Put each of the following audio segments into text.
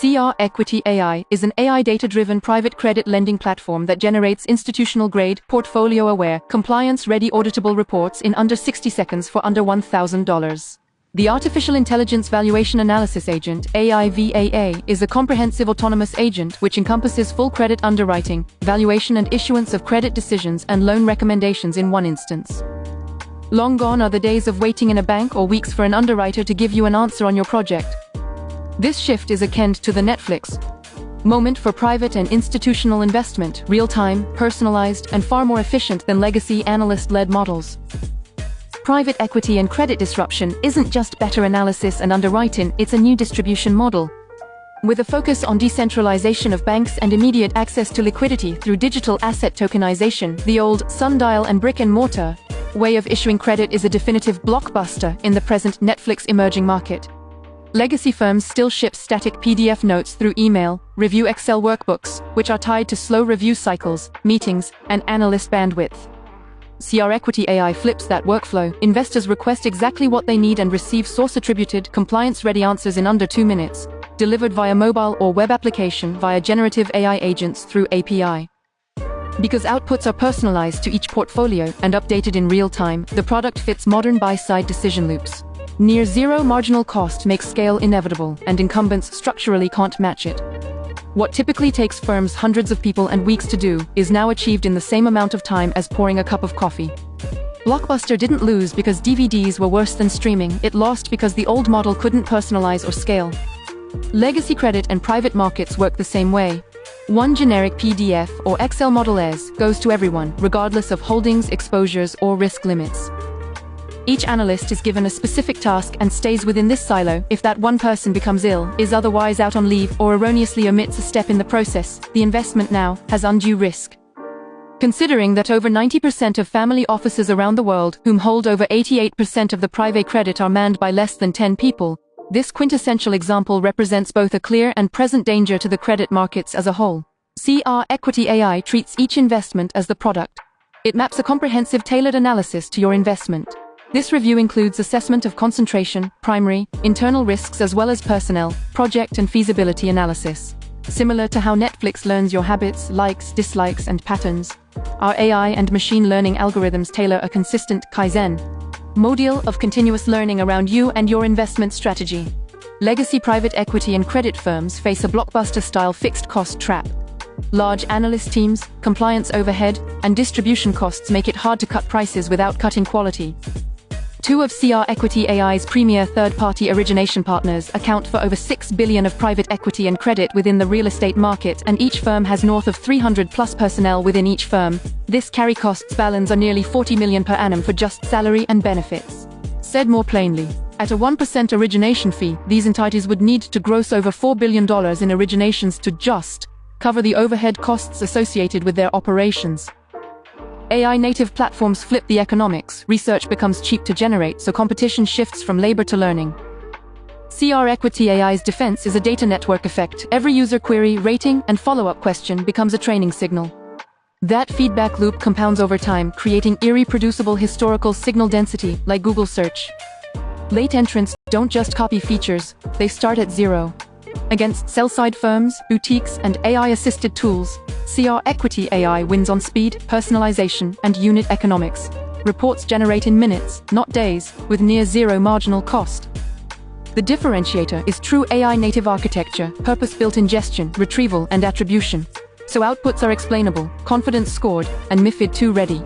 CR Equity AI is an AI data-driven private credit lending platform that generates institutional-grade, portfolio-aware, compliance-ready auditable reports in under 60 seconds for under $1,000. The Artificial Intelligence Valuation Analysis Agent, AIVAA, is a comprehensive autonomous agent which encompasses full credit underwriting, valuation and issuance of credit decisions and loan recommendations in one instance. Long gone are the days of waiting in a bank or weeks for an underwriter to give you an answer on your project. This shift is akin to the Netflix moment for private and institutional investment, real-time, personalized, and far more efficient than legacy analyst-led models. Private equity and credit disruption isn't just better analysis and underwriting, it's a new distribution model. With a focus on decentralization of banks and immediate access to liquidity through digital asset tokenization, the old sundial and brick-and-mortar way of issuing credit is a definitive blockbuster in the present Netflix emerging market. Legacy firms still ship static PDF notes through email, review Excel workbooks, which are tied to slow review cycles, meetings, and analyst bandwidth. CR Equity AI flips that workflow. Investors request exactly what they need and receive source-attributed, compliance-ready answers in under 2 minutes, delivered via mobile or web application via generative AI agents through API. Because outputs are personalized to each portfolio and updated in real time, the product fits modern buy-side decision loops. Near zero marginal cost makes scale inevitable, and incumbents structurally can't match it. What typically takes firms hundreds of people and weeks to do is now achieved in the same amount of time as pouring a cup of coffee. Blockbuster didn't lose because DVDs were worse than streaming, it lost because the old model couldn't personalize or scale. Legacy credit and private markets work the same way. One generic PDF or Excel model as goes to everyone, regardless of holdings, exposures, or risk limits. Each analyst is given a specific task and stays within this silo. If that one person becomes ill, is otherwise out on leave, or erroneously omits a step in the process, the investment now has undue risk. Considering that over 90% of family offices around the world, whom hold over 88% of the private credit, are manned by less than 10 people, this quintessential example represents both a clear and present danger to the credit markets as a whole. CR Equity AI treats each investment as the product. It maps a comprehensive, tailored analysis to your investment. This review includes assessment of concentration, primary, internal risks as well as personnel, project and feasibility analysis. Similar to how Netflix learns your habits, likes, dislikes, and patterns, our AI and machine learning algorithms tailor a consistent Kaizen model of continuous learning around you and your investment strategy. Legacy private equity and credit firms face a blockbuster-style fixed-cost trap. Large analyst teams, compliance overhead, and distribution costs make it hard to cut prices without cutting quality. Two of CR Equity AI's premier third-party origination partners account for over $6 billion of private equity and credit within the real estate market, and each firm has north of 300+ personnel within each firm. This carry costs balance are nearly $40 million per annum for just salary and benefits. Said more plainly, at a 1% origination fee, these entities would need to gross over $4 billion in originations to just cover the overhead costs associated with their operations. AI-native platforms flip the economics. Research becomes cheap to generate, so competition shifts from labor to learning. CR Equity AI's defense is a data network effect. Every user query, rating, and follow-up question becomes a training signal. That feedback loop compounds over time, creating irreproducible historical signal density, like Google search. Late entrants don't just copy features, they start at zero. Against sell-side firms, boutiques, and AI-assisted tools, CR Equity AI wins on speed, personalization, and unit economics. Reports generate in minutes, not days, with near zero marginal cost. The differentiator is true AI-native architecture, purpose-built ingestion, retrieval, and attribution. So outputs are explainable, confidence scored, and MiFID II ready.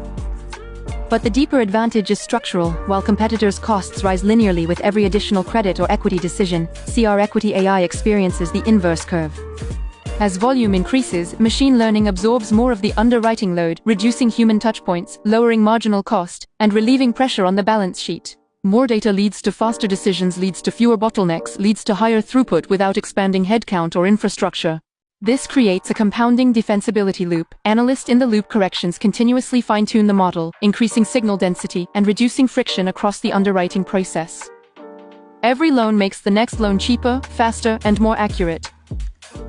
But the deeper advantage is structural. While competitors' costs rise linearly with every additional credit or equity decision, CR Equity AI experiences the inverse curve. As volume increases, machine learning absorbs more of the underwriting load, reducing human touchpoints, lowering marginal cost, and relieving pressure on the balance sheet. More data leads to faster decisions, leads to fewer bottlenecks, leads to higher throughput without expanding headcount or infrastructure. This creates a compounding defensibility loop. Analyst-in-the-loop corrections continuously fine-tune the model, increasing signal density and reducing friction across the underwriting process. Every loan makes the next loan cheaper, faster, and more accurate.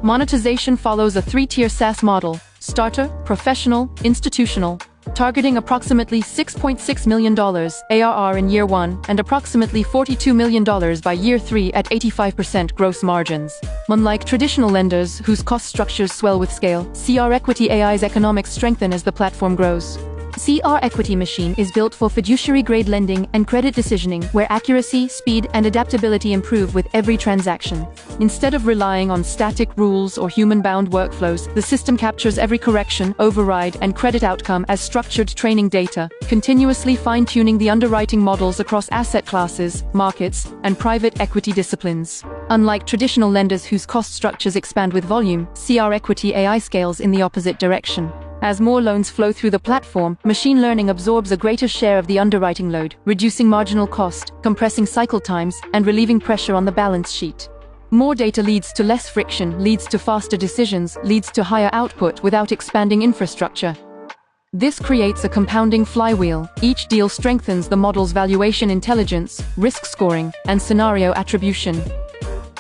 Monetization follows a 3-tier SaaS model: starter, professional, institutional, targeting approximately $6.6 million ARR in year 1 and approximately $42 million by year 3 at 85% gross margins. Unlike traditional lenders whose cost structures swell with scale, CR Equity AI's economics strengthen as the platform grows. CR Equity Machine is built for fiduciary-grade lending and credit decisioning, where accuracy, speed, and adaptability improve with every transaction. Instead of relying on static rules or human-bound workflows, the system captures every correction, override, and credit outcome as structured training data, continuously fine-tuning the underwriting models across asset classes, markets, and private equity disciplines. Unlike traditional lenders whose cost structures expand with volume, CR Equity AI scales in the opposite direction. As more loans flow through the platform, machine learning absorbs a greater share of the underwriting load, reducing marginal cost, compressing cycle times, and relieving pressure on the balance sheet. More data leads to less friction, leads to faster decisions, leads to higher output without expanding infrastructure. This creates a compounding flywheel. Each deal strengthens the model's valuation intelligence, risk scoring, and scenario attribution.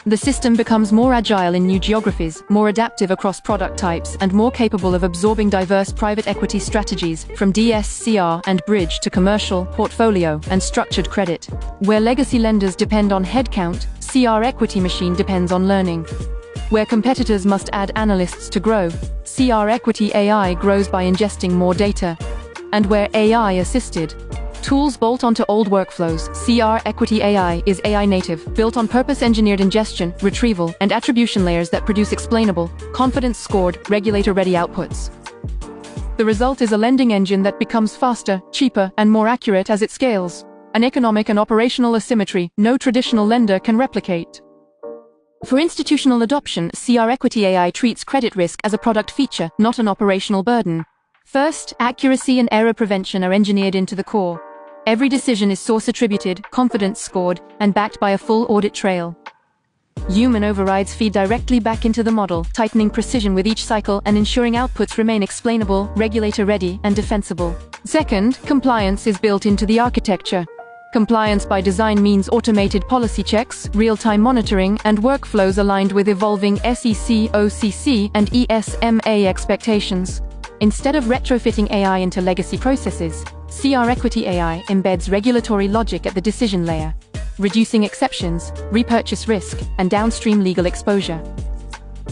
The system becomes more agile in new geographies, more adaptive across product types, and more capable of absorbing diverse private equity strategies, from DSCR and bridge to commercial, portfolio, and structured credit. Where legacy lenders depend on headcount, CR Equity Machine depends on learning. Where competitors must add analysts to grow, CR Equity AI grows by ingesting more data. And where AI-assisted tools bolt onto old workflows, CR Equity AI is AI native, built on purpose-engineered ingestion, retrieval, and attribution layers that produce explainable, confidence-scored, regulator-ready outputs. The result is a lending engine that becomes faster, cheaper, and more accurate as it scales. An economic and operational asymmetry no traditional lender can replicate. For institutional adoption, CR Equity AI treats credit risk as a product feature, not an operational burden. First, accuracy and error prevention are engineered into the core. Every decision is source-attributed, confidence-scored, and backed by a full audit trail. Human overrides feed directly back into the model, tightening precision with each cycle and ensuring outputs remain explainable, regulator-ready, and defensible. Second, compliance is built into the architecture. Compliance by design means automated policy checks, real-time monitoring, and workflows aligned with evolving SEC, OCC, and ESMA expectations. Instead of retrofitting AI into legacy processes, CR Equity AI embeds regulatory logic at the decision layer, reducing exceptions, repurchase risk, and downstream legal exposure.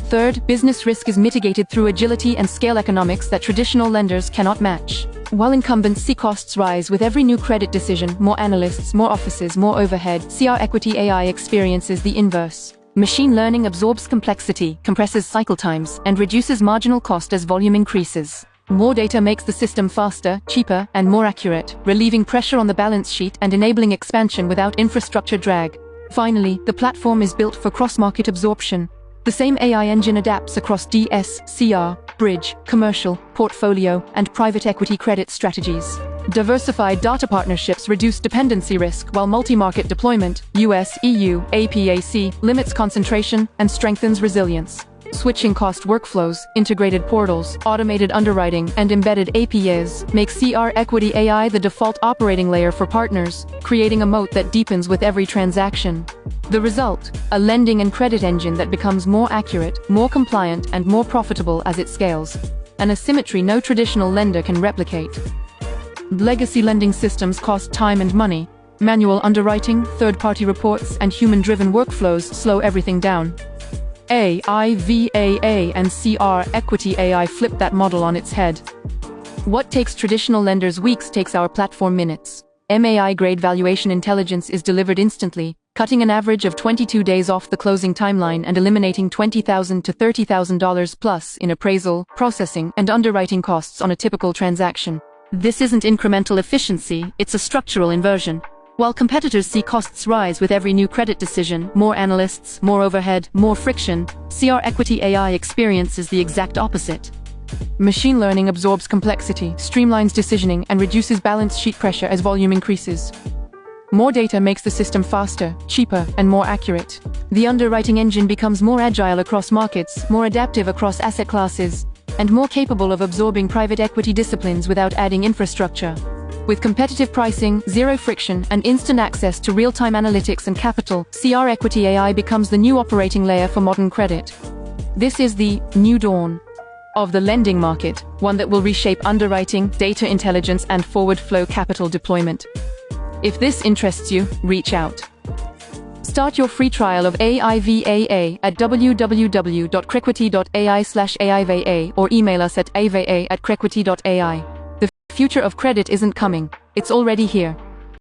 Third, business risk is mitigated through agility and scale economics that traditional lenders cannot match. While incumbents see costs rise with every new credit decision, more analysts, more offices, more overhead, CR Equity AI experiences the inverse. Machine learning absorbs complexity, compresses cycle times, and reduces marginal cost as volume increases. More data makes the system faster, cheaper, and more accurate, relieving pressure on the balance sheet and enabling expansion without infrastructure drag. Finally, the platform is built for cross-market absorption. The same AI engine adapts across DSCR, bridge, commercial, portfolio, and private equity credit strategies. Diversified data partnerships reduce dependency risk, while multi-market deployment, US, EU, APAC, limits concentration and strengthens resilience. Switching cost workflows, integrated portals, automated underwriting, and embedded APIs make CR Equity AI the default operating layer for partners, creating a moat that deepens with every transaction. The result, a lending and credit engine that becomes more accurate, more compliant, and more profitable as it scales. An asymmetry no traditional lender can replicate. Legacy lending systems cost time and money. Manual underwriting, third-party reports, and human-driven workflows slow everything down. AIVAA and CR Equity AI flip that model on its head. What takes traditional lenders weeks takes our platform minutes. MAI-grade valuation intelligence is delivered instantly, cutting an average of 22 days off the closing timeline and eliminating $20,000 to $30,000 plus in appraisal, processing, and underwriting costs on a typical transaction. This isn't incremental efficiency, it's a structural inversion. While competitors see costs rise with every new credit decision, more analysts, more overhead, more friction, CR Equity AI experiences the exact opposite. Machine learning absorbs complexity, streamlines decisioning, and reduces balance sheet pressure as volume increases. More data makes the system faster, cheaper, and more accurate. The underwriting engine becomes more agile across markets, more adaptive across asset classes, and more capable of absorbing private equity disciplines without adding infrastructure. With competitive pricing, zero friction, and instant access to real-time analytics and capital, CR Equity AI becomes the new operating layer for modern credit. This is the new dawn. of the lending market, one that will reshape underwriting, data intelligence, and forward flow capital deployment. If this interests you, reach out. Start your free trial of AIVAA at www.crequity.ai/AIVAA or email us at avaa@crequity.ai. The future of credit isn't coming, it's already here.